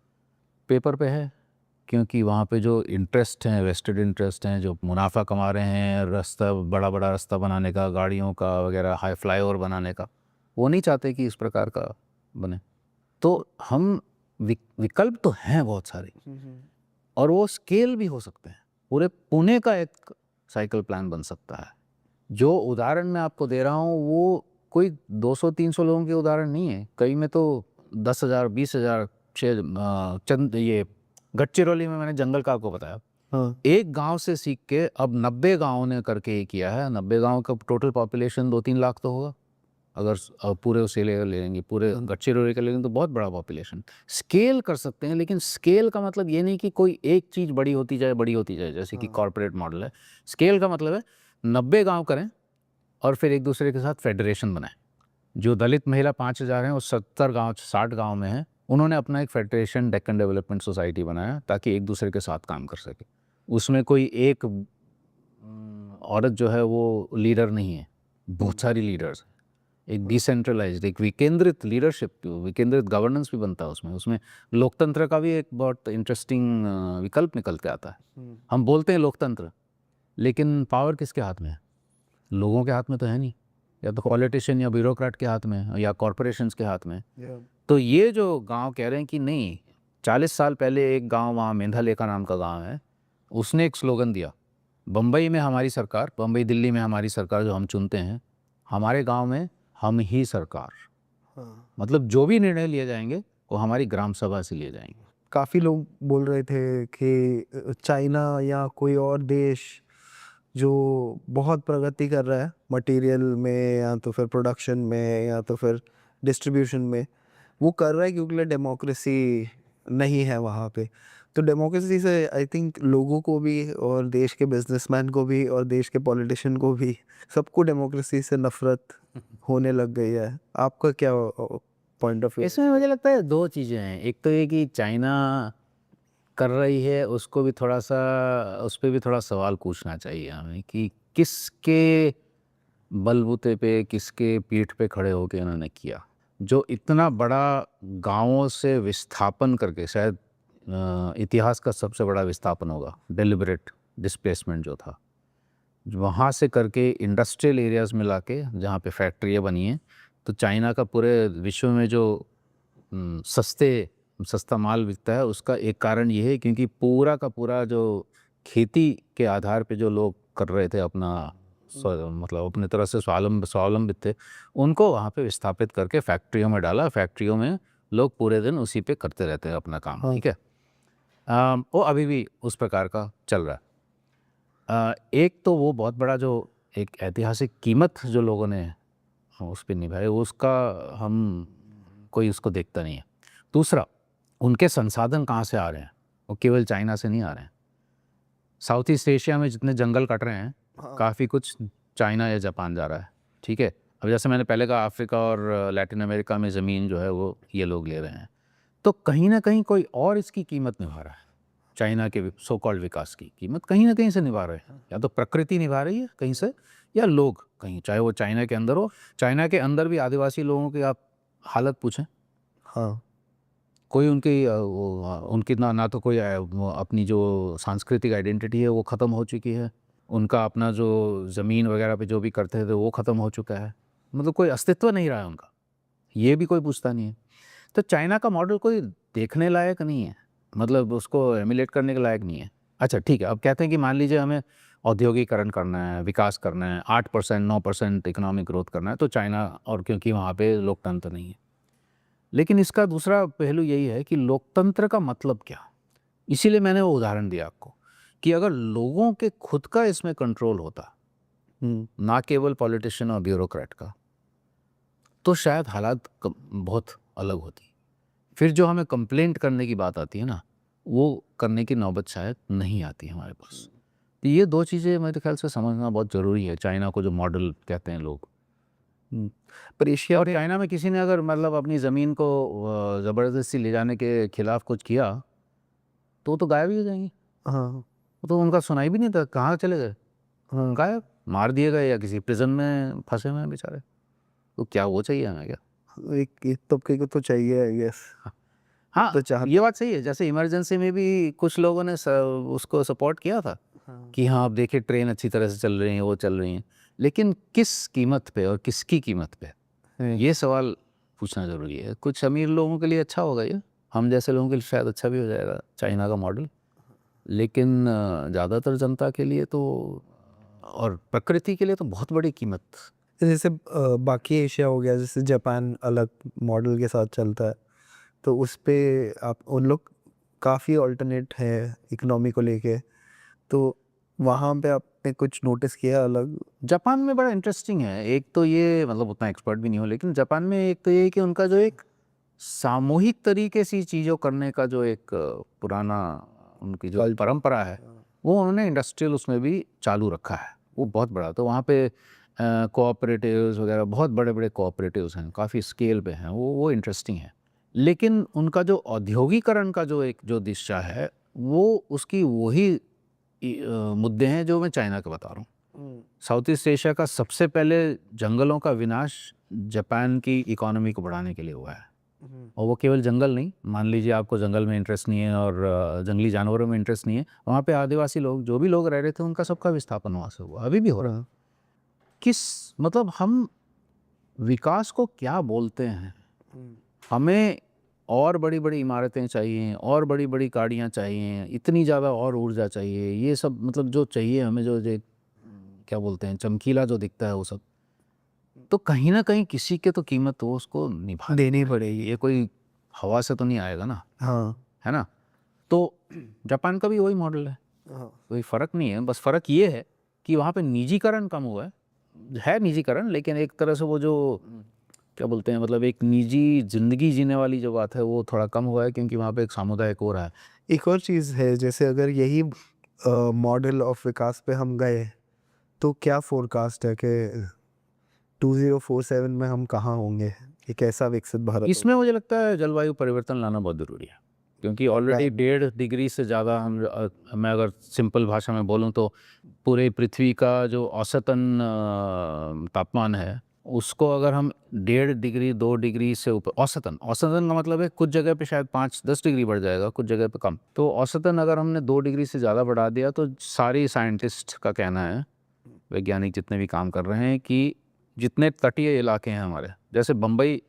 पेपर पे है, क्योंकि वहाँ पे जो इंटरेस्ट हैं, वेस्टेड इंटरेस्ट हैं, जो मुनाफा कमा रहे हैं, रास्ता बड़ा बड़ा रास्ता बनाने का, गाड़ियों का वगैरह, हाई फ्लाईओवर बनाने का, वो नहीं चाहते कि इस प्रकार का बने। तो हम विकल्प तो हैं बहुत सारे, और वो स्केल भी हो सकते हैं। पूरे पुणे का एक साइकिल प्लान बन सकता है। जो उदाहरण मैं आपको दे रहा हूँ वो कोई 200-300 लोगों के उदाहरण नहीं है, कई में तो 10,000 20,000 चंद, ये गढ़चिरौली में मैंने जंगल का आपको बताया, हाँ, एक गांव से सीख के अब 90 गांवों ने करके ये किया है। 90 गांव का टोटल पॉपुलेशन 2-3 लाख तो होगा, अगर पूरे उसे ले लेंगे, पूरे गढ़चिरौली का लेंगे तो बहुत बड़ा पॉपुलेशन। स्केल कर सकते हैं, लेकिन स्केल का मतलब ये नहीं कि कोई एक चीज़ बड़ी होती जाए जैसे कि कॉर्पोरेट मॉडल है। स्केल का मतलब है 90 गांव करें और फिर एक दूसरे के साथ फेडरेशन बनाएं। जो दलित महिला 5,000 हैं वो 70 गांव 60 गांव में हैं, उन्होंने अपना एक फेडरेशन डेक्कन डेवलपमेंट सोसाइटी बनाया ताकि एक दूसरे के साथ काम कर सके। उसमें कोई एक औरत जो है वो लीडर नहीं है, बहुत सारी लीडर्स। एक डिसेंट्रलाइज्ड, एक विकेंद्रित लीडरशिप, विकेंद्रित गवर्नेंस भी बनता है उसमें लोकतंत्र का भी एक बहुत इंटरेस्टिंग विकल्प निकल के आता है। हम बोलते हैं लोकतंत्र, लेकिन पावर किसके हाथ में है? लोगों के हाथ में तो है नहीं, या तो पॉलिटिशियन या ब्यूरोक्रेट के हाथ में या कॉरपोरेशंस के हाथ में। तो ये जो गांव कह रहे हैं कि नहीं, 40 साल पहले एक गांव वहाँ मेंधालेखा नाम का गांव है, उसने एक स्लोगन दिया, बम्बई में हमारी सरकार, बम्बई दिल्ली में हमारी सरकार जो हम चुनते हैं, हमारे गांव में हम ही सरकार। मतलब जो भी निर्णय लिए जाएंगे वो हमारी ग्राम सभा से लिए जाएंगे। काफ़ी लोग बोल रहे थे कि चाइना या कोई और देश जो बहुत प्रगति कर रहा है मटेरियल में, या तो फिर प्रोडक्शन में, या तो फिर डिस्ट्रीब्यूशन में, वो कर रहा है क्योंकि डेमोक्रेसी नहीं है वहाँ पे। तो डेमोक्रेसी से आई थिंक लोगों को भी और देश के बिजनेसमैन को भी और देश के पॉलिटिशियन को भी सबको डेमोक्रेसी से नफरत होने लग गई है। आपका क्या पॉइंट ऑफ व्यू? इसमें मुझे लगता है दो चीज़ें हैं। एक तो ये कि चाइना कर रही है, उसको भी थोड़ा सा, उस पर भी थोड़ा सवाल पूछना चाहिए हमें कि किसके बलबूते पे, किसके पीठ पे खड़े होके इन्होंने किया। जो इतना बड़ा गांवों से विस्थापन करके, शायद इतिहास का सबसे बड़ा विस्थापन होगा, डेलिबरेट डिस्प्लेसमेंट जो था, वहाँ से करके इंडस्ट्रियल एरियाज़ में लाके जहाँ पे फैक्ट्रियाँ बनी हैं। तो चाइना का पूरे विश्व में जो सस्ता माल बिकता है, उसका एक कारण ये है क्योंकि पूरा का पूरा जो खेती के आधार पे जो लोग कर रहे थे अपना मतलब अपने तरह से स्वावलंबित थे, उनको वहाँ पे विस्थापित करके फैक्ट्रियों में डाला। फैक्ट्रियों में लोग पूरे दिन उसी पे करते रहते हैं अपना काम। ठीक है, वो अभी भी उस प्रकार का चल रहा है। एक तो वो बहुत बड़ा जो एक ऐतिहासिक कीमत जो लोगों ने उस पर निभाई, उसका हम कोई उसको देखता नहीं है। दूसरा, उनके संसाधन कहाँ से आ रहे हैं? वो केवल चाइना से नहीं आ रहे हैं। साउथ ईस्ट एशिया में जितने जंगल कट रहे हैं, काफ़ी कुछ चाइना या जापान जा रहा है। ठीक है, अब जैसे मैंने पहले कहा, अफ्रीका और लैटिन अमेरिका में ज़मीन जो है वो ये लोग ले रहे हैं। तो कहीं ना कहीं कोई और इसकी कीमत निभा रहा है। चाइना के सो कॉल्ड विकास की कीमत कहीं ना कहीं से निभा रहे हैं। या तो प्रकृति निभा रही है कहीं से, या लोग कहीं, चाहे वो चाइना के अंदर हो। चाइना के अंदर भी आदिवासी लोगों की आप हालत पूछें, हाँ, कोई उनकी उनकी ना तो कोई वो अपनी जो सांस्कृतिक आइडेंटिटी है वो ख़त्म हो चुकी है। उनका अपना जो ज़मीन वगैरह पे जो भी करते थे वो ख़त्म हो चुका है। मतलब कोई अस्तित्व नहीं रहा है उनका, ये भी कोई पूछता नहीं है। तो चाइना का मॉडल कोई देखने लायक नहीं है, मतलब उसको एमुलेट करने के लायक नहीं है। अच्छा ठीक है, अब कहते हैं कि मान लीजिए हमें औद्योगिकरण करना है, विकास करना है, 8% 9% इकोनॉमिक ग्रोथ करना है, तो चाइना, और क्योंकि वहाँ पे लोकतंत्र नहीं है। लेकिन इसका दूसरा पहलू यही है कि लोकतंत्र का मतलब क्या। इसीलिए मैंने वो उदाहरण दिया आपको कि अगर लोगों के खुद का इसमें कंट्रोल होता, ना केवल पॉलिटिशियन और ब्यूरोक्रेट का, तो शायद हालात बहुत अलग होती। फिर जो हमें कंप्लेंट करने की बात आती है ना, वो करने की नौबत शायद नहीं आती हमारे पास। तो ये दो चीज़ें मेरे ख्याल से समझना बहुत ज़रूरी है, चाइना को जो मॉडल कहते हैं लोग। पर एशिया और चाइना में किसी ने अगर मतलब अपनी ज़मीन को ज़बरदस्ती ले जाने के खिलाफ कुछ किया तो गायब ही हो जाएंगे। हाँ, तो उनका सुनाई भी नहीं था, कहाँ चले गए, हाँ, गायब, मार दिए गए या किसी प्रिजन में फंसे हुए हैं बेचारे। तो क्या वो चाहिए हमें क्या? एक तबके को तो चाहिए आई गेस। हाँ, तो चाह ये बात सही है। जैसे इमरजेंसी में भी कुछ लोगों ने उसको सपोर्ट किया था कि हाँ, अब देखिए ट्रेन अच्छी तरह से चल रही है, वो चल रही हैं, लेकिन किस कीमत पे और किसकी कीमत पे, ये सवाल पूछना ज़रूरी है। कुछ अमीर लोगों के लिए अच्छा होगा ये, हम जैसे लोगों के लिए शायद अच्छा भी हो जाएगा चाइना का मॉडल, लेकिन ज़्यादातर जनता के लिए तो, और प्रकृति के लिए तो बहुत बड़ी कीमत। जैसे बाकी एशिया हो गया, जैसे जापान अलग मॉडल के साथ चलता है, तो उस पे आप उन लोग काफ़ी ऑल्टरनेट है इकोनॉमी को लेके, तो वहाँ पे आपने कुछ नोटिस किया अलग? जापान में बड़ा इंटरेस्टिंग है। एक तो ये, मतलब उतना एक्सपर्ट भी नहीं हो, लेकिन जापान में एक तो ये कि उनका जो एक सामूहिक तरीके से चीज़ों करने का जो एक पुराना उनकी जो परंपरा है, वो उन्होंने इंडस्ट्रियल उसमें भी चालू रखा है। वो बहुत बड़ा, तो वहाँ पे कोऑपरेटिव्स वगैरह, बहुत बड़े बड़े कोऑपरेटिव्स हैं, काफ़ी स्केल पे हैं, वो इंटरेस्टिंग है। लेकिन उनका जो औद्योगिकरण का जो एक जो दिशा है, वो उसकी वही मुद्दे हैं जो मैं चाइना का बता रहा हूँ। साउथ ईस्ट एशिया का सबसे पहले जंगलों का विनाश जापान की इकोनॉमी को बढ़ाने के लिए हुआ है। और वो केवल जंगल नहीं, मान लीजिए आपको जंगल में इंटरेस्ट नहीं है और जंगली जानवरों में इंटरेस्ट नहीं है, वहाँ पे आदिवासी लोग, जो भी लोग रह रहे थे, उनका सबका विस्थापन वहाँ से हुआ, अभी भी हो रहा है। मतलब हम विकास को क्या बोलते हैं? हमें और बड़ी बड़ी इमारतें चाहिए, और बड़ी बड़ी गाड़ियाँ चाहिए, इतनी ज़्यादा और ऊर्जा चाहिए, ये सब मतलब जो चाहिए हमें, जो क्या बोलते हैं, चमकीला जो दिखता है वो सब, तो कहीं ना कहीं किसी के तो कीमत तो उसको निभा देनी पड़ेगी। ये कोई हवा से तो नहीं आएगा ना, हाँ, है ना। तो जापान का भी वही मॉडल है, कोई फ़र्क नहीं है। बस फ़र्क ये है कि वहाँ पे निजीकरण कम हुआ है निजीकरण, लेकिन एक तरह से वो जो क्या बोलते हैं, मतलब एक निजी ज़िंदगी जीने वाली जो बात है वो थोड़ा कम हुआ है, क्योंकि वहाँ पे एक सामुदायिक हो रहा है। एक और चीज़ है, जैसे अगर यही मॉडल ऑफ विकास पे हम गए तो क्या फोरकास्ट है कि 2047 में हम कहाँ होंगे, एक ऐसा विकसित भारत इसमें मुझे लगता है जलवायु परिवर्तन लाना बहुत ज़रूरी है, क्योंकि ऑलरेडी 1.5 डिग्री से ज़्यादा मैं अगर सिंपल भाषा में बोलूँ तो पूरे पृथ्वी का जो औसतन तापमान है उसको अगर हम 1.5 डिग्री 2 डिग्री से ऊपर, औसतन का मतलब है कुछ जगह पे शायद 5-10 डिग्री बढ़ जाएगा, कुछ जगह पे कम, तो औसतन अगर हमने 2 डिग्री से ज़्यादा बढ़ा दिया तो सारी साइंटिस्ट का कहना है, वैज्ञानिक जितने भी काम कर रहे हैं, कि जितने तटीय इलाके हैं हमारे, जैसे बम्बई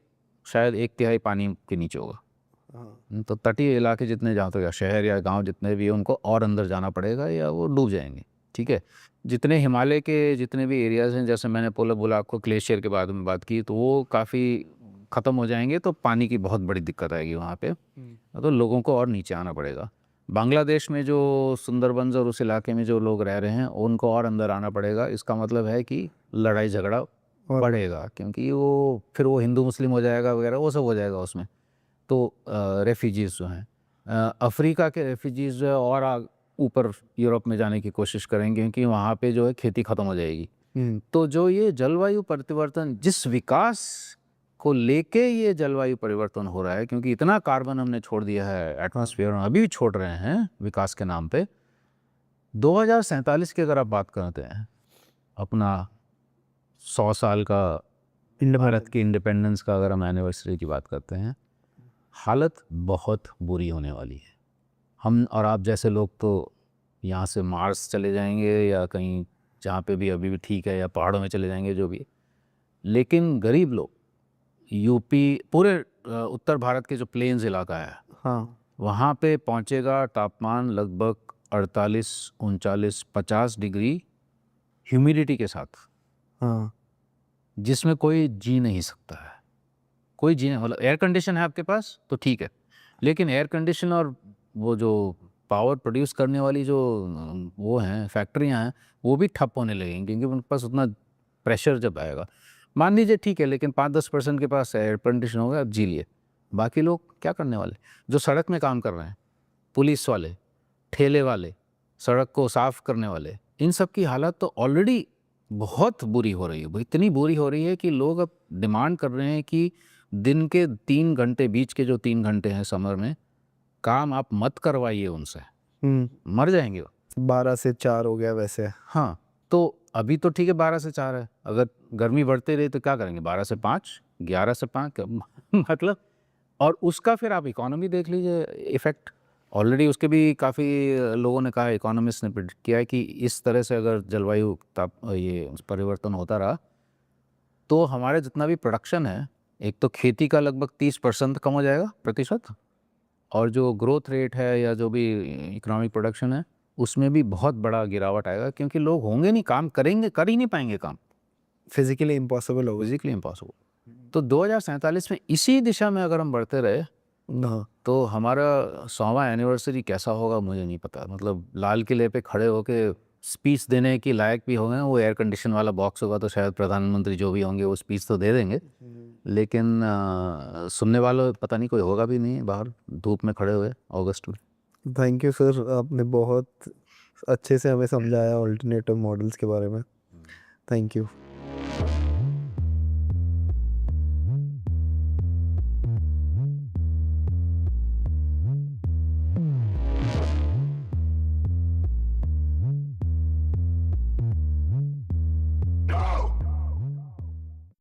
शायद 1/3 पानी के नीचे होगा, तो तटीय इलाके जितने, जहाँ तक या शहर या गांव जितने भी हैं, उनको और अंदर जाना पड़ेगा या वो डूब जाएंगे। ठीक है, जितने हिमालय के जितने भी एरियाज़ हैं, जैसे मैंने बोला आपको ग्लेशियर के बारे में बात की, तो वो काफ़ी ख़त्म हो जाएंगे, तो पानी की बहुत बड़ी दिक्कत आएगी वहाँ पे, तो लोगों को और नीचे आना पड़ेगा। बांग्लादेश में जो सुंदरबंस और उस इलाके में जो लोग रह रहे हैं उनको और अंदर आना पड़ेगा। इसका मतलब है कि लड़ाई झगड़ा बढ़ेगा, क्योंकि वो फिर वो हिंदू मुस्लिम हो जाएगा वगैरह, वो सब हो जाएगा उसमें। तो रेफ्यूजीज़ जो हैं, अफ्रीका के रेफ्यूजीज़ जो है और ऊपर यूरोप में जाने की कोशिश करेंगे, क्योंकि वहाँ पे जो है खेती ख़त्म हो जाएगी। तो जो ये जलवायु परिवर्तन, जिस विकास को लेके ये जलवायु परिवर्तन हो रहा है, क्योंकि इतना कार्बन हमने छोड़ दिया है एटमॉस्फेयर में, अभी भी छोड़ रहे हैं विकास के नाम पे। 2047 की अगर आप बात करते हैं, अपना 100 साल का भारत की इंडिपेंडेंस का अगर हम एनिवर्सरी की बात करते हैं, हालत बहुत बुरी होने वाली है। हम और आप जैसे लोग तो यहाँ से मार्स चले जाएंगे या कहीं जहाँ पे भी अभी भी ठीक है, या पहाड़ों में चले जाएंगे, जो भी, लेकिन गरीब लोग यूपी, पूरे उत्तर भारत के जो प्लेन्स इलाका है, हाँ, वहाँ पे पहुँचेगा तापमान लगभग 48, 39, 50 डिग्री ह्यूमिडिटी के साथ, हाँ, जिसमें कोई जी नहीं सकता है, कोई जी नहीं। मतलब एयर कंडीशन है आपके पास तो ठीक है, लेकिन एयर कंडीशन और वो जो पावर प्रोड्यूस करने वाली जो वो हैं फैक्ट्रियां हैं, वो भी ठप होने लगेंगी, क्योंकि उनके पास उतना प्रेशर जब आएगा, मान लीजिए ठीक है, लेकिन 5-10% के पास एयर कंडीशन होगा, आप जी लिए, बाकी लोग क्या करने वाले? जो सड़क में काम कर रहे हैं, पुलिस वाले, ठेले वाले, सड़क को साफ करने वाले, इन सब की हालत तो ऑलरेडी बहुत बुरी हो रही है। वो इतनी बुरी हो रही है कि लोग अब डिमांड कर रहे हैं कि दिन के 3 घंटे, बीच के जो 3 घंटे हैं समर में, काम आप मत करवाइए उनसे, मर जाएंगे वो। 12 से 4 हो गया वैसे। हाँ, तो अभी तो ठीक है 12 से 4 है, अगर गर्मी बढ़ते रही तो क्या करेंगे, 12 से 5, 11 से 5 मतलब, और उसका फिर आप इकोनॉमी देख लीजिए इफ़ेक्ट। ऑलरेडी उसके भी काफ़ी लोगों ने कहा, इकोनॉमिस्ट ने प्रेडिक्ट किया है कि इस तरह से अगर जलवायु ये परिवर्तन होता रहा तो हमारे जितना भी प्रोडक्शन है, एक तो खेती का लगभग 30% कम हो जाएगा, प्रतिशत, और जो ग्रोथ रेट है या जो भी इकोनॉमिक प्रोडक्शन है उसमें भी बहुत बड़ा गिरावट आएगा, क्योंकि लोग होंगे नहीं, काम करेंगे, कर ही नहीं पाएंगे काम, फिजिकली इम्पॉसिबल होगा। Physically impossible. तो 2047 में इसी दिशा में अगर हम बढ़ते रहे हाँ, तो हमारा 100वां एनिवर्सरी कैसा होगा मुझे नहीं पता। मतलब लाल किले पे खड़े होके स्पीच देने की लायक भी होंगे, वो एयर कंडीशन वाला बॉक्स होगा तो शायद प्रधानमंत्री जो भी होंगे वो स्पीच तो दे देंगे, लेकिन सुनने वालों पता नहीं कोई होगा भी नहीं, बाहर धूप में खड़े हुए अगस्त में। थैंक यू सर, आपने बहुत अच्छे से हमें समझाया ऑल्टरनेटिव मॉडल्स के बारे में। Thank you.